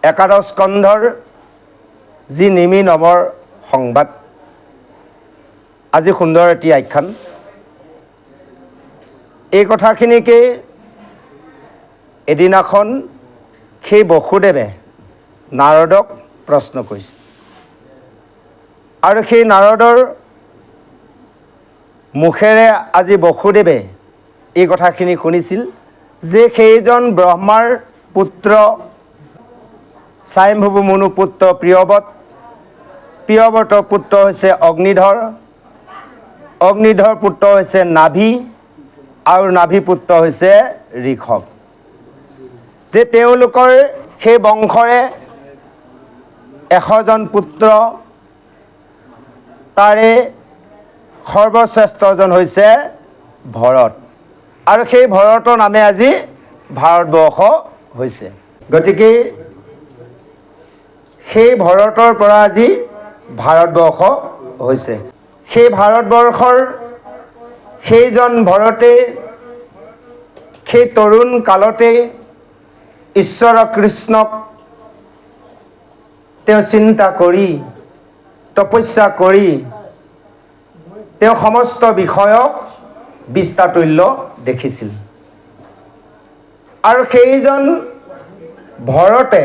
একাদশ স্কন্ধৰ যি নিমি নমৰ সংবাদ, আজি সুন্দৰ এটি আখ্যান। এই কথাখিনিকে এদিনাখন সেই বসুদেৱে নাৰদক প্ৰশ্ন কৰিছিল, আৰু সেই নাৰদৰ মুখেৰে আজি বসুদেৱে এই কথাখিনি শুনিছিল যে সেইজন ব্ৰহ্মাৰ পুত্ৰ স্বয়ম্ভু মনু পুত্ৰ প্ৰিয়ৱত, প্ৰিয়ৱতৰ পুত্ৰ হৈছে অগ্নিধৰ, অগ্নিধৰ পুত্ৰ হৈছে নাভি, আৰু নাভি পুত্ৰ হৈছে ঋষভ। যে তেওঁলোকৰ সেই বংশৰে 100জন পুত্ৰ, তাৰে সৰ্বশ্ৰেষ্ঠজন হৈছে ভৰত, আৰু সেই ভৰতৰ নামে আজি ভাৰতবৰ্ষ হৈছে। গতিকে সেই ভৰতৰ পৰা আজি ভাৰতবৰ্ষ হৈছে। সেই ভাৰতবৰ্ষৰ সেইজন ভৰতে সেই তৰুণ কালতে ঈশ্বৰ কৃষ্ণক তেওঁ চিন্তা কৰি তপস্যা কৰি তেওঁ সমস্ত বিষয়ক বিস্তাতুল্য দেখিছিল। আৰু সেইজন ভৰতে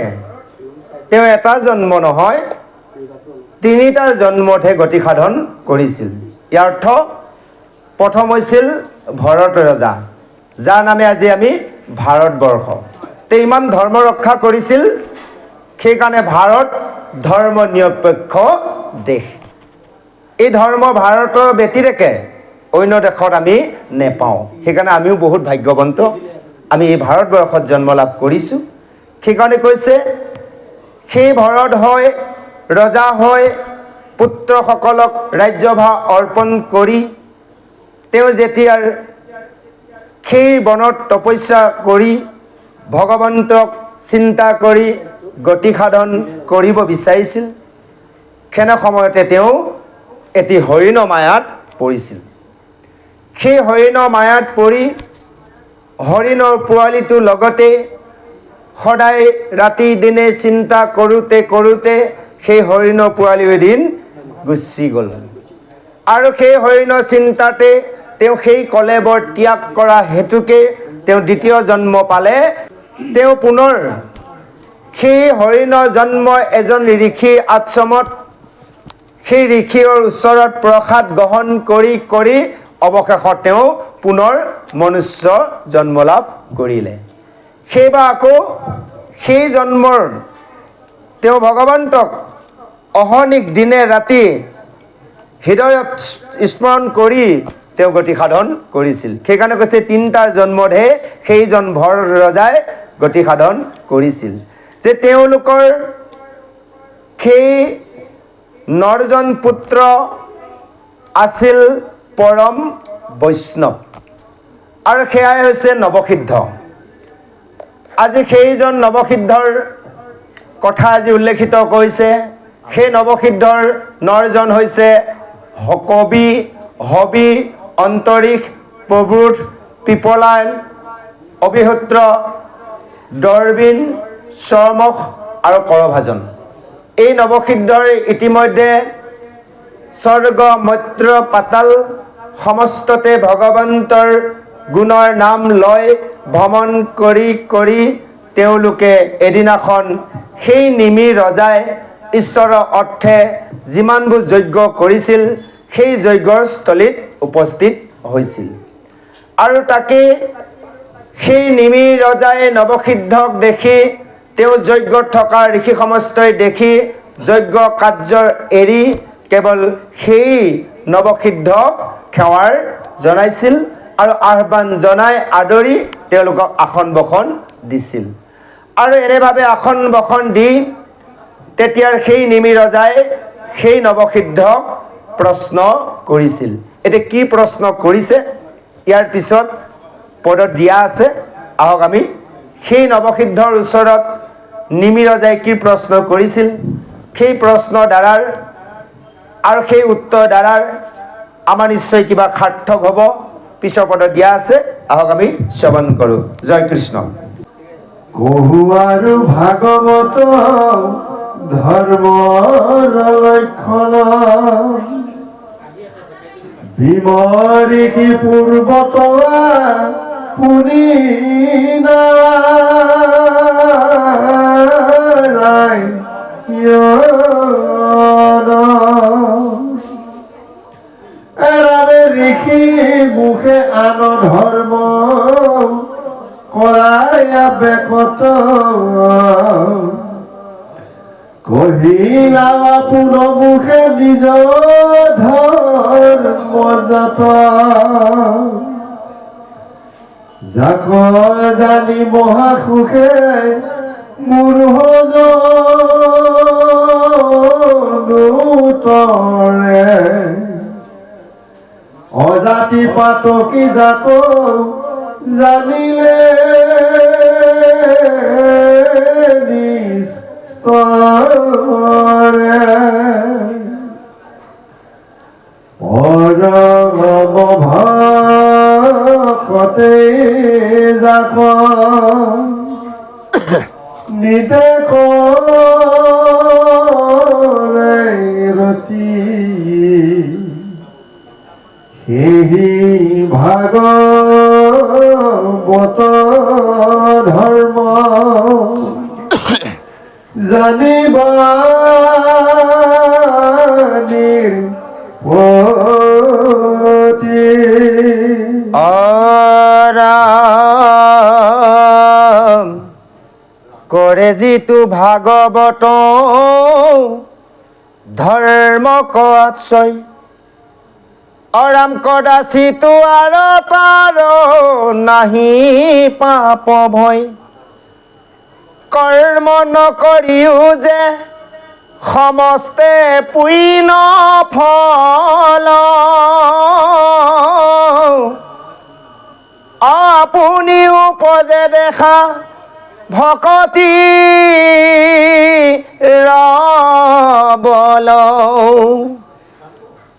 তেওঁ এটা জন্ম নহয়, 3টাৰ জন্মতহে গতি সাধন কৰিছিল। ইয়াৰ অৰ্থ প্ৰথম হৈছিল ভৰত ৰজা, যাৰ নামে আজি আমি ভাৰতবৰ্ষ। তেওঁ ইমান ধৰ্ম ৰক্ষা কৰিছিল, সেইকাৰণে ভাৰত ধৰ্ম নিৰপেক্ষ দেশ। এই ধৰ্ম ভাৰতৰ ব্যতিৰেকে অন্য দেশত আমি নেপাওঁ। সেইকাৰণে আমিও বহুত ভাগ্যৱন্ত, আমি এই ভাৰতবৰ্ষত জন্ম লাভ কৰিছোঁ। সেইকাৰণে কৈছে সেই ভৰত হয় ৰজা হয় পুত্ৰসকলক ৰাজ্যভাৰ অৰ্পণ কৰি, তেওঁ যেতিয়াৰ সেই বনত তপস্যা কৰি ভগৱন্তক চিন্তা কৰি গতি সাধন কৰিব বিচাৰিছিল, সেনে সময়তে তেওঁ এটি হৰিণ মায়াত পৰিছিল। সেই হৰিণ মায়াত পৰি হৰিণৰ পোৱালিটোৰ লগতে সদায় ৰাতি দিনে চিন্তা কৰোঁতে কৰোঁতে সেই হৰিণৰ পোৱালি এদিন গুচি গ'ল। আৰু সেই হৰিণৰ চিন্তাতে তেওঁ সেই কলেবৰ ত্যাগ কৰা হেতুকে তেওঁ দ্বিতীয় জন্ম পালে। তেওঁ পুনৰ সেই হৰিণৰ জন্ম এজন ঋষিৰ আশ্ৰমত, সেই ঋষিৰ ওচৰত প্ৰসাদ গ্ৰহণ কৰি কৰি অৱশেষত তেওঁ পুনৰ মনুষ্য জন্ম লাভ কৰিলে। সেইবাৰ আকৌ সেই জন্মৰ তেওঁ ভগৱন্তক অহৰ্নিশ দিনে ৰাতি হৃদয়ত স্মৰণ কৰি তেওঁ গতি সাধন কৰিছিল। সেইকাৰণে কৈছে 3টাৰ জন্মতহে সেইজন ভৰ ৰজাই গতি সাধন কৰিছিল। যে তেওঁলোকৰ সেই 9জন পুত্ৰ আছিল পৰম বৈষ্ণৱ, আৰু সেয়াই হৈছে নৱসিদ্ধ। আজি সেইজন নৱসিদ্ধৰ কথা আজি উল্লেখিত কৰিছে। সেই নৱসিদ্ধৰ 9জন হৈছে কবি, হবি, অন্তৰীক্ষ, প্ৰবুধ, পিপলায়ন, অবিহোত্ৰ, দৰবীন, চৰ্মশ আৰু কৰভাজন। এই নৱসিদ্ধৰ ইতিমধ্যে স্বৰ্গ মৰ্ত্য পাতাল সমস্ততে ভগৱন্তৰ গুণৰ নাম লয় ভ্ৰমণ কৰি কৰি তেওঁলোকে এদিনাখন সেই নিমি ৰজাই ঈশ্বৰৰ অৰ্থে যিমানবোৰ যজ্ঞ কৰিছিল সেই যজ্ঞৰ স্থলীত উপস্থিত হৈছিল। আৰু তাকে সেই নিমি ৰজাই নৱসিদ্ধক দেখি, তেওঁ যজ্ঞত থকা ঋষি সমস্তই দেখি যজ্ঞ কাৰ্যৰ এৰি কেৱল সেই নৱসিদ্ধক সেৱাৰ জনাইছিল আৰু আহ্বান জনাই আদৰি তেওঁলোকক আসন বসন দিছিল। আৰু এনেভাৱে আসন বসন দি তেতিয়াৰ সেই নিমি ৰজাই সেই নৱসিদ্ধক প্ৰশ্ন কৰিছিল। এতিয়া কি প্ৰশ্ন কৰিছে ইয়াৰ পিছত পদত দিয়া আছে, আহক আমি সেই নৱসিদ্ধৰ ওচৰত নিমি ৰজাই কি প্ৰশ্ন কৰিছিল সেই প্ৰশ্ন দ্বাৰাৰ আৰু সেই উত্তৰ দ্বাৰাৰ আমাৰ নিশ্চয় কিবা সাৰ্থক হ'ব। পিছৰ পদত দিয়া আছে, আহক আমি শ্ৰৱণ কৰোঁ। জয় কৃষ্ণ। কহু আৰু ভাগৱত ধৰ্মৰ লক্ষণ বিমৰিষি পূৰ্বত পুনি এৰাবে ঋষি মুখে আন ধৰ্ম কৰায়া বেকত কহিলা পুন মুখে নিজ ধৰ্ম যত যাক জানি মহাসুখে মূঢ়তৰে অজাতি পাতকি যাক জানিলে নিস্তৰে পৰম ভকতে যাক নিতে কৰে ৰতি সেহি ভাগৱত ধৰ্ম জানিবা নিৰ্পতি আৰাম কৰে যিটো ভাগৱত ধৰ্ম কচ্ছয় অৰাম কদাচিতো আৰু তাৰ নাহি পাপ ভয় কৰ্ম নকৰিও যে সমস্তে পুণ্য ফল আপুনি উপজে দেখা ভকতি ৰবল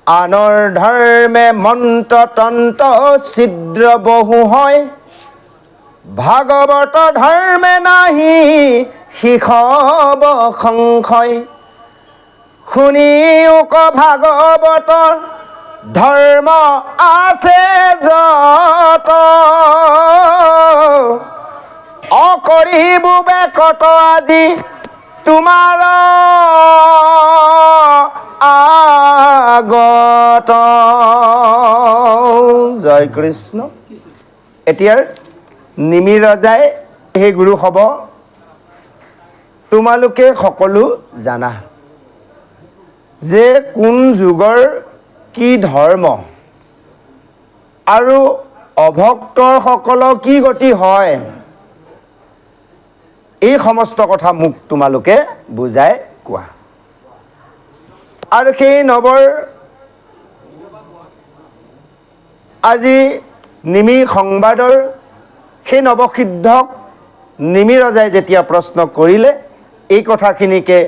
আনৰ ধৰ্মে মন্ত্ৰ তন্ত্ৰ ছিদ্ৰ বহু হয় ভাগৱত ধৰ্মে নাহি শিখব সংশয় শুনিও ক ভাগৱতৰ ধৰ্ম আছে যত অকৰিব বেকত আজি তোমাৰ আগত জয় কৃষ্ণ। এতিয়াৰ নিমি ৰজাই সেই গুৰু হ'ব তোমালোকে সকলো জানা যে কোন যুগৰ কি ধৰ্ম আৰু অভক্তসকলৰ কি গতি হয় এই সমস্ত কথা মোক তোমালোকে বুজাই কোৱা। আৰু সেই নৱৰ আজি নিমি সংবাদৰ সেই নৱসিদ্ধক নিমি ৰজাই যেতিয়া প্ৰশ্ন কৰিলে এই কথাখিনিকে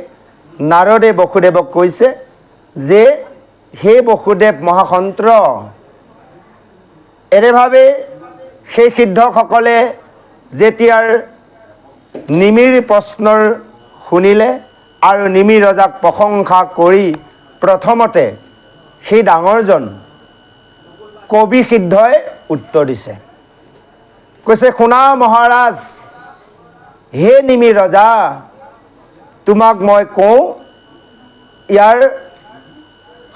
নাৰদে বসুদেৱক কৈছে যে হে বসুদেৱ মহাসন্ত্ৰ এনেভাৱে সেই সিদ্ধসকলে যেতিয়াৰ নিমিৰ প্ৰশ্নৰ শুনিলে আৰু নিমি ৰজাক প্ৰশংসা কৰি প্ৰথমতে সেই ডাঙৰজন কবি সিদ্ধই উত্তৰ দিছে কৈছে শুনা মহাৰাজ হে নিমি ৰজা তোমাক মই কওঁ ইয়াৰ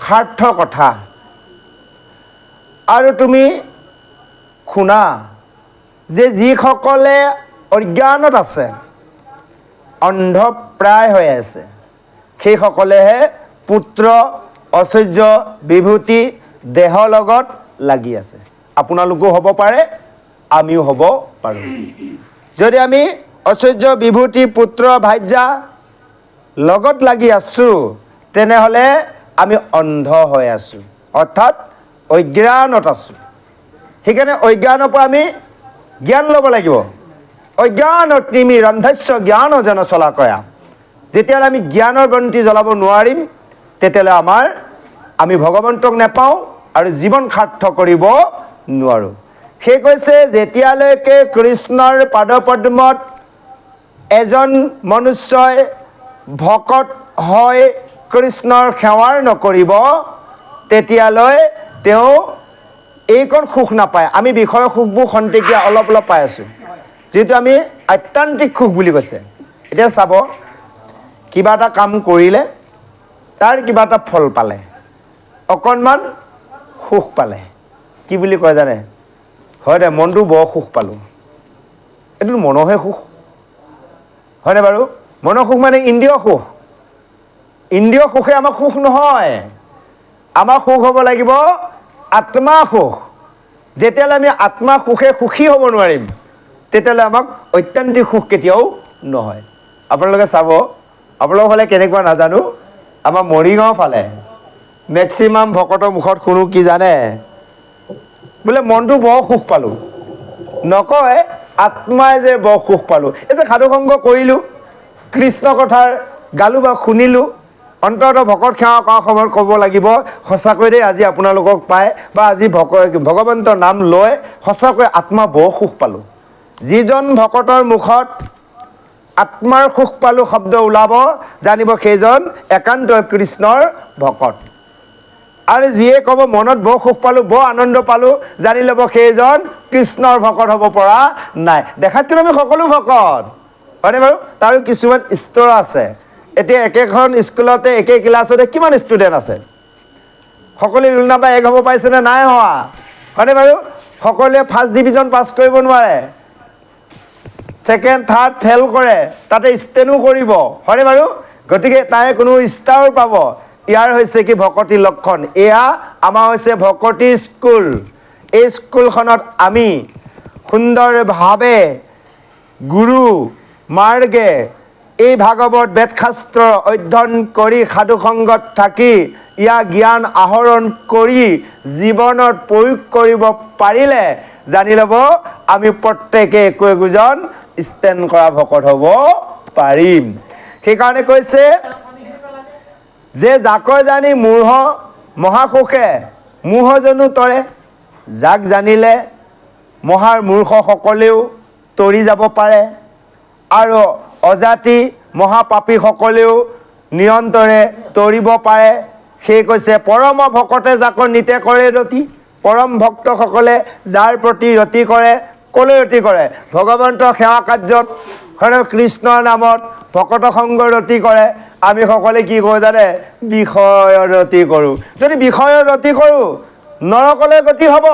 সাৰ্থ কথা আৰু তুমি শুনা যে যিসকলে অজ্ঞানত আছে অন্ধপ্ৰায় হৈ আছে সেইসকলেহে পুত্ৰ ঐশ্বৰ্য বিভূতি দেহৰ লগত লাগি আছে আপোনালোকো হ'ব পাৰে আমিও হ'ব পাৰোঁ যদি আমি ঐশ্বৰ্য বিভূতি পুত্ৰ ভাৰ্যা লগত লাগি আছোঁ তেনেহ'লে আমি অন্ধ হৈ আছোঁ অৰ্থাৎ অজ্ঞানত আছোঁ সেইকাৰণে অজ্ঞানৰ পৰা আমি জ্ঞান ল'ব লাগিব অজ্ঞানত নিমি ৰন্ধস্য জ্ঞান যেন চলা কৰা যেতিয়ালৈ আমি জ্ঞানৰ বন্তি জ্বলাব নোৱাৰিম তেতিয়ালৈ আমি ভগৱন্তক নেপাওঁ আৰু জীৱন সাৰ্থ কৰিব নোৱাৰোঁ সেই কৈছে যেতিয়ালৈকে কৃষ্ণৰ পাদপদ্মত এজন মনুষ্যই ভকত হয় কৃষ্ণৰ সেৱাৰ নকৰিব তেতিয়ালৈ তেওঁ এইকণ সুখ নাপায়। আমি বিষয় সুখবোৰ খন্তেকীয়া অলপ অলপ পাই আছোঁ, যিহেতু আমি আত্যান্তিক সুখ বুলি কৈছে। এতিয়া চাব, কিবা এটা কাম কৰিলে তাৰ কিবা এটা ফল পালে, অকণমান সুখ পালে, কি বুলি কয় জানে? হয় দে, মনটো বৰ সুখ পালোঁ। এইটো মনৰহে সুখ, হয়নে বাৰু? মনৰ সুখ মানে ইন্দ্ৰিয় সুখ। ইন্দ্ৰিয় সুখে আমাৰ সুখ নহয়। আমাৰ সুখ হ'ব লাগিব আত্মা সুখ। যেতিয়ালৈ আমি আত্মা সুখে সুখী হ'ব নোৱাৰিম, তেতিয়ালৈ আমাক ঐত্যান্তিক সুখ কেতিয়াও নহয়। আপোনালোকে চাব, আপোনালোকৰ ফালে কেনেকুৱা নাজানো, আমাৰ মৰিগাঁও ফালে মেক্সিমাম ভকতৰ মুখত শুনো কি জানে? বোলে মনটো বৰ সুখ পালোঁ। নকয় আত্মাই যে বৰ সুখ পালোঁ। এই যে সাধু সংগ কৰিলোঁ, কৃষ্ণ কথাৰ গালোঁ বা শুনিলোঁ, অন্ততঃ ভকত সেৱা কৰা সময়ত ক'ব লাগিব, সঁচাকৈ দেই আজি আপোনালোকক পাই বা আজি ভগৱন্তৰ নাম লৈ সঁচাকৈ আত্মা বৰ সুখ পালোঁ। যিজন ভকতৰ মুখত আত্মাৰ সুখ পালোঁ শব্দ ওলাব, জানিব সেইজন একান্তই কৃষ্ণৰ ভকত। আৰু যিয়ে ক'ব মনত বৰ সুখ পালোঁ, বৰ আনন্দ পালোঁ, জানি ল'ব সেইজন কৃষ্ণৰ ভকত হ'ব পৰা নাই। দেখাত কিন্তু আমি সকলো ভকত, হয়নে বাৰু? তাৰো কিছুমান স্তৰ আছে। এতিয়া একেখন স্কুলতে একে ক্লাছতে কিমান ষ্টুডেণ্ট আছে? সকলোৱে ৰোল নাম্বাৰ 1 হ'ব পাৰিছেনে? নাই হোৱা, হয়নে বাৰু? সকলোৱে ফাৰ্ষ্ট ডিভিজন পাছ কৰিব নোৱাৰে, ছেকেণ্ড থাৰ্ড ফেইল কৰে, তাতে ষ্টেনো কৰিব, হয়নে বাৰু? গতিকে তাই কোনো ষ্টাৰো পাব। ইয়াৰ হৈছে কি ভকতি লক্ষণ। এয়া আমাৰ হৈছে ভকতি স্কুল। এই স্কুলখনত আমি সুন্দৰভাৱে গুৰু মাৰ্গে এই ভাগৱত বেদশাস্ত্ৰ অধ্যয়ন কৰি সাধু সংগত থাকি ইয়াৰ জ্ঞান আহৰণ কৰি জীৱনত প্ৰয়োগ কৰিব পাৰিলে জানি ল'ব আমি প্ৰত্যেকে একো একোজন ষ্টেণ্ড কৰা ভকত হ'ব পাৰিম। সেইকাৰণে কৈছে যে যাকৈ জানি মূঢ় মহাসুখে মূঢ়জনো তৰে, যাক জানিলে মহাৰ মূৰ্খসকলেও তৰি যাব পাৰে, আৰু অজাতি মহাপাপীসকলেও নিৰন্তৰে তৰিব পাৰে। সেই কৈছে পৰম ভকতে যাকৰ নিতে কৰে ৰতি। পৰম ভক্তসকলে যাৰ প্ৰতি ৰতি কৰে, ক'লৈ ৰতি কৰে? ভগৱন্তৰ সেৱা কাৰ্যত, কৃষ্ণৰ নামত ভকত সংগ ৰতি কৰে। আমি সকলোৱে কি কৰোঁ জানে? বিষয়ৰ ৰতি কৰোঁ। যদি বিষয়ৰ ৰতি কৰোঁ নৰকলৈ গতি হ'ব,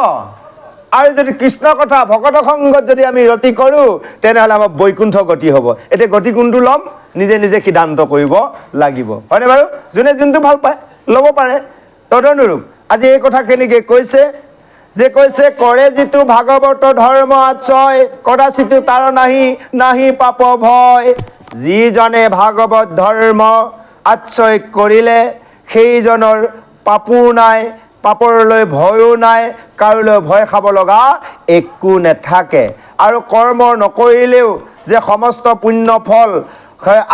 আৰু যদি কৃষ্ণ কথা ভকত সংগত যদি আমি ৰতি কৰোঁ তেনেহ'লে আমাৰ বৈকুণ্ঠ গতি হ'ব। এতিয়া গতি কোনটো ল'ম নিজে নিজে সিদ্ধান্ত কৰিব লাগিব, হয়নে বাৰু? যোনে যোনটো ভাল পায় ল'ব পাৰে। তদনুৰূপ আজি এই কথাখিনিকে কৈছে যে কৈছে কৰে যিটো ভাগৱত ধৰ্ম আশ্ৰয়, কদাচিতো তাৰ নাহি পাপ ভয়। যিজনে ভাগৱত ধৰ্ম আশ্ৰয় কৰিলে সেইজনৰ পাপো নাই, পাপৰলৈ ভয়ো নাই, কাৰোলৈ ভয় খাব লগা একো নাথাকে। আৰু কৰ্ম নকৰিলেও যে সমস্ত পুণ্য ফল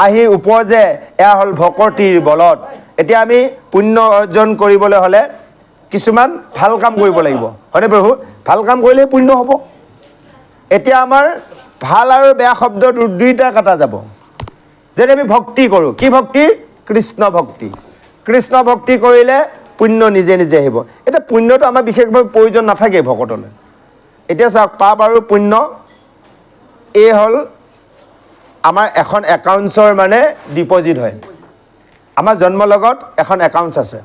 আহি উপজে, এয়া হ'ল ভকতিৰ বলত। এতিয়া আমি পুণ্য অৰ্জন কৰিবলৈ হ'লে কিছুমান ভাল কাম কৰিব লাগিব, হয়নে প্ৰভু? ভাল কাম কৰিলেই পুণ্য হ'ব। এতিয়া আমাৰ ভাল আৰু বেয়া শব্দ দুইটা কটা যাব। যেনে আমি ভক্তি কৰোঁ, কি ভক্তি? কৃষ্ণ ভক্তি। কৃষ্ণ ভক্তি কৰিলে পুণ্য নিজে নিজে আহিব। এতিয়া পুণ্যটো আমাৰ বিশেষভাৱে প্ৰয়োজন নাথাকে ভকতলৈ। এতিয়া চাওক, পাপ আৰু পুণ্য এই হ'ল আমাৰ এখন একাউণ্টছৰ মানে ডিপজিট হয়। আমাৰ জন্মৰ লগত এখন একাউণ্টছ আছে,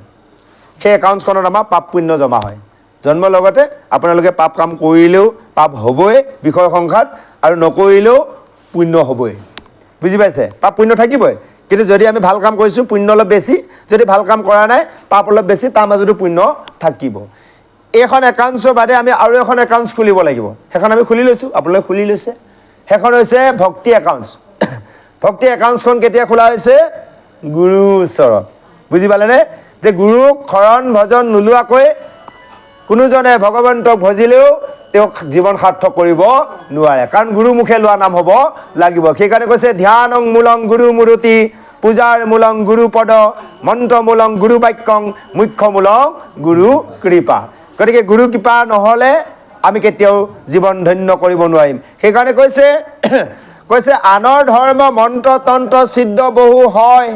সেই একাউণ্টছখনত আমাৰ পাপ পুণ্য জমা হয়। জন্মৰ লগতে আপোনালোকে পাপ কাম কৰিলেও পাপ হ'বই বিষয় সংখ্যাত, আৰু নকৰিলেও পুণ্য হ'বই। বুজি পাইছে? পাপ পুণ্য থাকিবই, কিন্তু যদি আমি ভাল কাম কৰিছোঁ পুণ্য অলপ বেছি, যদি ভাল কাম কৰা নাই পাপ অলপ বেছি, তাৰ মাজতো পুণ্য থাকিব। এইখন একাউণ্টছৰ বাদে আমি আৰু এখন একাউণ্টছ খুলিব লাগিব। সেইখন আমি খুলি লৈছোঁ, আপোনালোকে খুলি লৈছে। সেইখন হৈছে ভক্তি একাউণ্টছ। ভক্তি একাউণ্টছখন কেতিয়া খোলা হৈছে? গুৰুৰ ওচৰত। বুজি পালেনে? যে গুৰুক শৰণ ভজন নোলোৱাকৈ কোনোজনে ভগৱন্তক ভজিলেও তেওঁক জীৱন সাৰ্থক কৰিব নোৱাৰে, কাৰণ গুৰু মুখে লোৱা নাম হ'ব লাগিব। সেইকাৰণে কৈছে ধ্যানং মূলং গুৰু মূৰুতি, পূজাৰ মূলং গুৰু পদ, মন্ত্ৰ মূলং গুৰু বাক্যং, মুখ্য মূলং গুৰু কৃপা। গতিকে গুৰু কৃপা নহ'লে আমি কেতিয়াও জীৱন ধন্য কৰিব নোৱাৰিম। সেইকাৰণে কৈছে কৈছে আনৰ ধৰ্ম মন্ত্ৰ তন্ত্ৰ সিদ্ধ বহু হয়,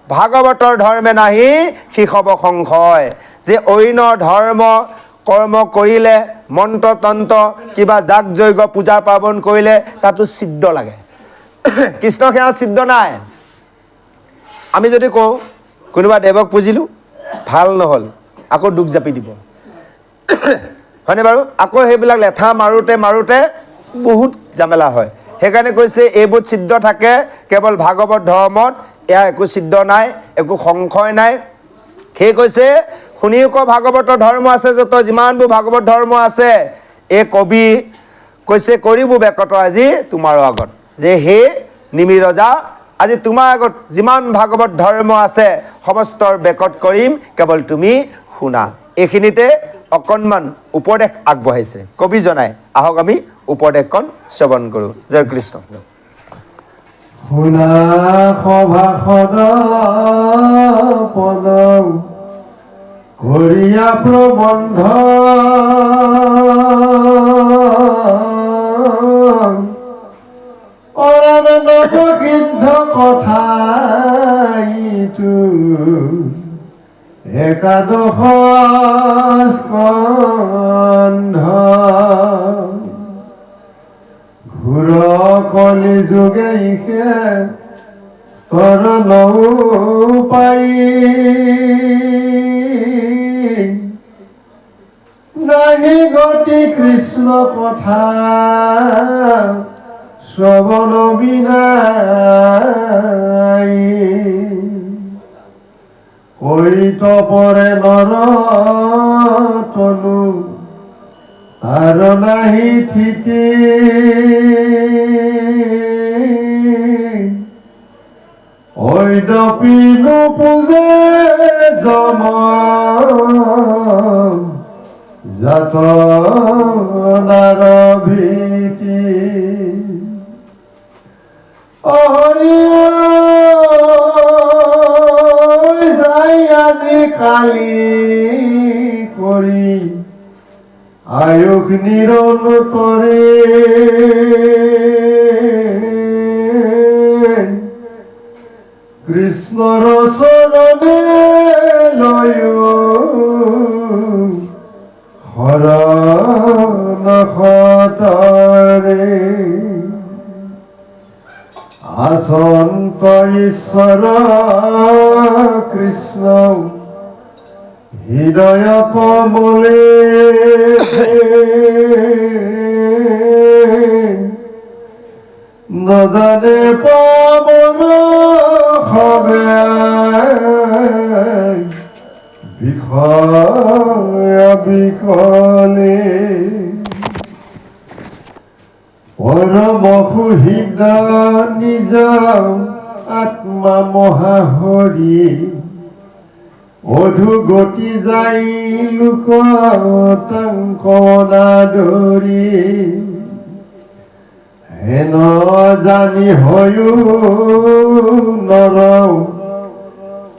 ভাগৱতৰ ধৰ্মে নাহি শিষব সংশয়। যে অন্য ধৰ্ম কৰ্ম কৰিলে, মন্ত্ৰ তন্ত্ৰ কিবা যাগ যজ্ঞ পূজা পাৰ্বণ কৰিলে তাতো সিদ্ধ লাগে। কৃষ্ণ সেৱাত সিদ্ধ নাই। আমি যদি কওঁ কোনোবা দেৱক পুজিলোঁ, ভাল নহ'ল, আকৌ দুখ জাপি দিব, হয়নে বাৰু? আকৌ সেইবিলাক লেঠা মাৰোঁতে বহুত জামেলা হয়। সেইকাৰণে কৈছে এইবোৰ সিদ্ধ থাকে কেৱল ভাগৱত ধৰ্মত, এয়া একো সিদ্ধ নাই, একো সংশয় নাই। সেই কৈছে শুনিও ক ভাগৱতৰ ধৰ্ম আছে যত, যিমানবোৰ ভাগৱত ধৰ্ম আছে, এই কবি কৈছে কৰিব বেকত আজি তোমাৰো আগত, যে হে নিমি ৰজা, আজি তোমাৰ আগত যিমান ভাগৱত ধৰ্ম আছে সমস্তৰ বেকত কৰিম, কেৱল তুমি শুনা। এইখিনিতে অকণমান উপদেশ আগবঢ়াইছে কবিজনাই। আহক আমি উপদেশখন শ্ৰৱণ কৰোঁ। জয় কৃষ্ণ। শুনা সভাসদ পদ কৰিয়া প্ৰবন্ধ, অৰাম নৱগিদ্ধ কথা ইটো একাদশ স্কন্ধ। ঘূৰ কলি যোগে ইহে তৰ নৌ পাই, নাহি গতি কৃষ্ণ কথা শ্ৰৱণ বিনাই। কৈত পৰে নৰ তনু আৰু নাহি থিতি, ঐদপি নোপোজে যম জাত নাৰ ভীতি। অহৰি যাই আজি কালি কৰি আয়ুস নিৰন্তৰে, কৃষ্ণৰ চৰণে লয়ো শৰণ সতৰে। আচন্ত ঈশ্বৰ কৃষ্ণ হৃদয় কমলে, নজানে পাৱন হবে বিষয় বিকলে। পৰম সুহৃদ নিজ আত্মা মহাহৰি, অধুগতি যাই লোক তাংক নাদৰি। হেন জানি হয়ো নৰ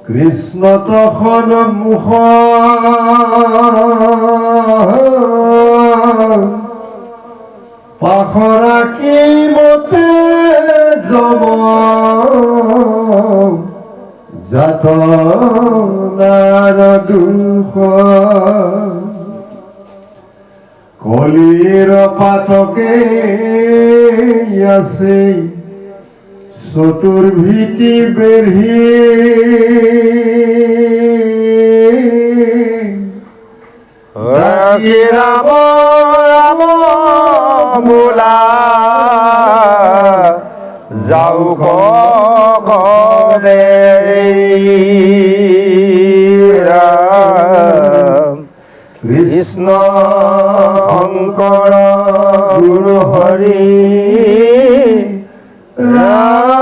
কৃষ্ণ তখন মুখ, পাখৰা কি মতে যম জাত নাৰ দুখ। কলিৰ পাতকে আছে চতুৰ্ভীতি বেঢ়ি, ৰাম ৰাম বোলা যাও ৰাম কৃষ্ণ শংকৰ গুৰু হৰি, ৰাম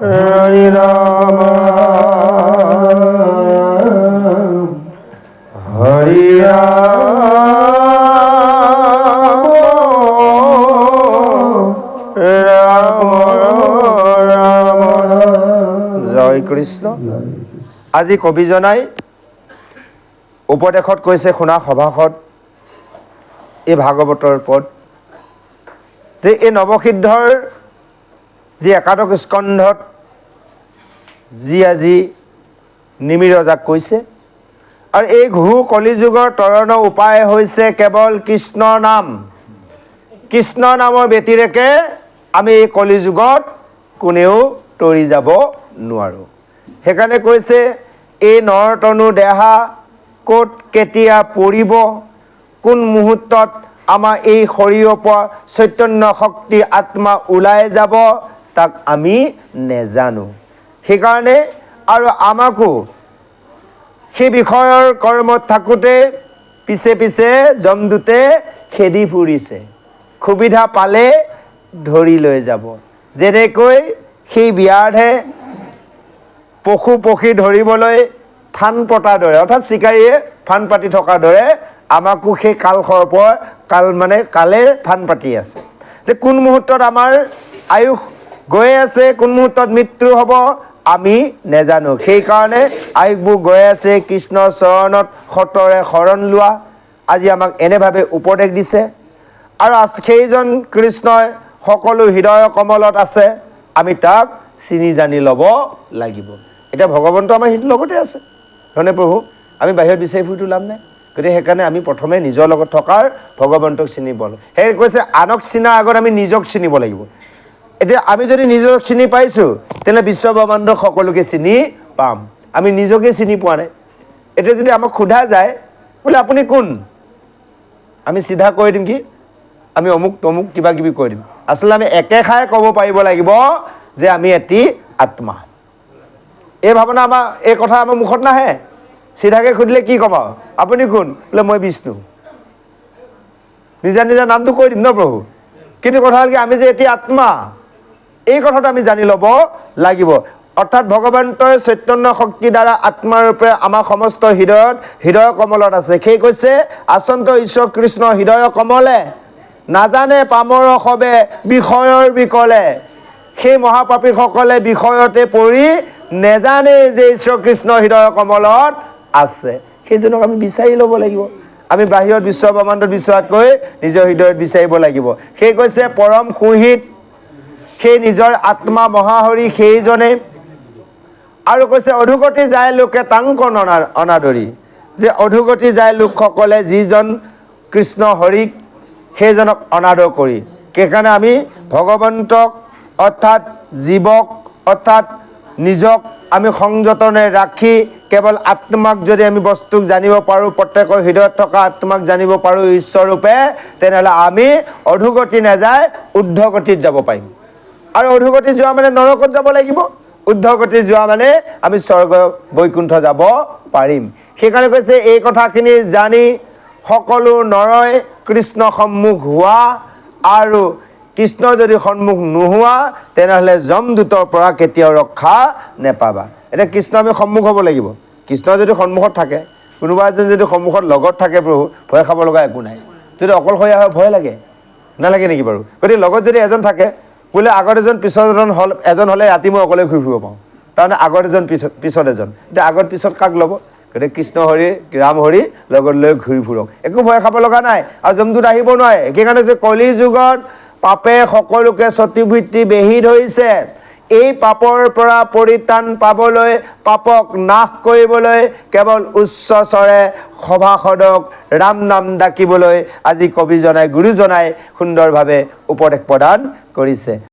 হৰি ৰাম হৰি ৰাম ৰাম ৰাম। জয় কৃষ্ণ। আজি কবিজনাই উপদেশত কৈছে শুনা সভাসদ, এই ভাগৱতৰ পদ যে এই নৱসিদ্ধৰ যি একাদশ স্কন্ধত যি আজি নিমিৰ ৰজাক কৈছে আৰু এই ঘূ কলিযুগৰ তৰণৰ উপায় হৈছে কেৱল কৃষ্ণ নাম। কৃষ্ণ নামৰ ব্যতিৰেকে আমি এই কলিযুগত কোনেও তৰি যাব নোৱাৰোঁ। সেইকাৰণে কৈছে এই নৰতনু দেহা ক'ত কেতিয়া পৰিব, কোন মুহূৰ্তত আমাৰ এই শৰীৰৰ পৰা চৈতন্য শক্তি আত্মা ওলাই যাব তাক আমি নেজানো। সেইকাৰণে আৰু আমাকো সেই বিষয়ৰ কৰ্মত থাকোঁতে পিছে পিছে যমদূতে খেদি ফুৰিছে, সুবিধা পালে ধৰি লৈ যাব। যেনেকৈ সেই বিয়াৰহে পশু পক্ষী ধৰিবলৈ ফান পতাৰ দৰে, অৰ্থাৎ চিকাৰীয়ে ফান পাতি থকাৰ দৰে আমাকো সেই কালসৰ্পৰ কালে ফান পাতি আছে যে কোন মুহূৰ্তত আমাৰ আয়ুস গৈ আছে, কোন মুহূৰ্তত মৃত্যু হ'ব আমি নেজানো। সেইকাৰণে আয়ুসবোৰ গৈ আছে কৃষ্ণৰ চৰণত সতৰে শৰণ লোৱা। আজি আমাক এনেভাৱে উপদেশ দিছে আৰু সেইজন কৃষ্ণই সকলো হৃদয় কমলত আছে, আমি তাক চিনি জানি ল'ব লাগিব। এতিয়া ভগৱন্ত আমাৰ হৃদয়ৰ লগতে আছে, হয়নে প্ৰভু? আমি বাহিৰত বিচাৰি ফুৰিটো লাভ নাই। গতিকে সেইকাৰণে আমি প্ৰথমে নিজৰ লগত থকাৰ ভগৱন্তক চিনিব লাগিব। সেই কৈছে আনক চিনাৰ আগত আমি নিজক চিনিব লাগিব। এতিয়া আমি যদি নিজক চিনি পাইছোঁ তেতিয়াহ'লে বিশ্বব্ৰহ্মাণ্ডক সকলোকে চিনি পাম। আমি নিজকে চিনি পোৱা নাই। এতিয়া যদি আমাক সোধা যায় বোলে আপুনি কোন, আমি চিধা কৈ দিম কি আমি অমুক তমুক কিবা কিবি কৈ দিম। আচলতে আমি একেষাৰে ক'ব পাৰিব লাগিব যে আমি এটি আত্মা। এই ভাৱনা এই কথা আমাৰ মুখত নাহে। চিধাকৈ সুধিলে কি ক'ম আৰু আপুনি কোন, বোলে মই বিষ্ণু। নিজা নিজা নামটো কৈ দিম ন প্ৰভু। কিন্তু কথা হ'ল কি আমি যে এটি আত্মা, এই কথাটো আমি জানি ল'ব লাগিব। অৰ্থাৎ ভগৱন্তই চৈতন্য শক্তিৰ দ্বাৰা আত্মাৰূপে আমাৰ সমস্ত হৃদয় কমলত আছে। সেই কৈছে আচন্ত ঈশ্বৰ কৃষ্ণ হৃদয় কমলে, নাজানে পামৰ সবে বিষয়ৰ বিকলে। সেই মহাপাপীসকলে বিষয়তে পৰি নেজানে যে ঈশ্বৰ কৃষ্ণ হৃদয় কমলত আছে। সেইজনক আমি বিচাৰি ল'ব লাগিব। আমি বাহিৰত বিশ্বব্ৰহ্মাণ্ডত বিচৰাতকৈ নিজৰ হৃদয়ত বিচাৰিব লাগিব। সেই কৈছে পৰম সুহিত সেই নিজৰ আত্মা মহাহৰি সেইজনে। আৰু কৈছে অধোগতি যায় লোকে তাংকন অনাদৰি, যে অধোগতি যায় লোকসকলে যিজন কৃষ্ণ হৰিক সেইজনক অনাদৰ কৰি। সেইকাৰণে আমি ভগৱন্তক অৰ্থাৎ জীৱক অৰ্থাৎ নিজক আমি সংযতনে ৰাখি কেৱল আত্মাক যদি আমি বস্তুক জানিব পাৰোঁ, প্ৰত্যেকৰ হৃদয়ত থকা আত্মাক জানিব পাৰোঁ ঈশ্বৰৰূপে, তেনেহ'লে আমি অধোগতি নাযায় ঊৰ্ধ্বগতিত যাব পাৰিম। আৰু অধোগতি যোৱা মানে নৰকত যাব লাগিব, ঊৰ্ধ্বগতি যোৱা মানে আমি স্বৰ্গ বৈকুণ্ঠ যাব পাৰিম। সেইকাৰণে কৈছে এই কথাখিনি জানি সকলো নৰই কৃষ্ণ সন্মুখ হোৱা, আৰু কৃষ্ণ যদি সন্মুখ নোহোৱা তেনেহ'লে যমদূতৰ পৰা কেতিয়াও ৰক্ষা নেপাবা। এতিয়া কৃষ্ণ আমি সন্মুখ হ'ব লাগিব। কৃষ্ণ যদি সন্মুখত থাকে, কোনোবা এজন যদি সন্মুখত লগত থাকে প্ৰভু, ভয় খাব লগা একো নাই। যদি অকলশৰীয়া হয় ভয় লাগে, নালাগে নেকি বাৰু? গতিকে লগত যদি এজন থাকে, বোলে আগত এজন পিছত এজন হ'লে ৰাতি মই অকলে ঘূৰি ফুৰিব পাৰোঁ, তাৰমানে আগত এজন পিছত এজন। এতিয়া আগত পিছত কাক ল'ব? গতিকে কৃষ্ণ হৰি ৰাম হৰি লগত লৈ ঘূৰি ফুৰক, একো ভয় খাব লগা নাই। আৰু যমদূত আহিব নোৱাৰে। সেইকাৰণে যে কলি যুগত পাপে সকলোকে চতুৰ্বৃত্তি বেহি ধৰিছে। এই পাপৰ পৰা পৰিত্ৰাণ পাবলৈ, পাপক নাশ কৰিবলৈ কেৱল উচ্চ স্বৰে সভাসদক ৰাম নাম ডাকিবলৈ আজি কবিজনাই গুৰুজনাই সুন্দৰভাৱে উপদেশ প্ৰদান কৰিছে।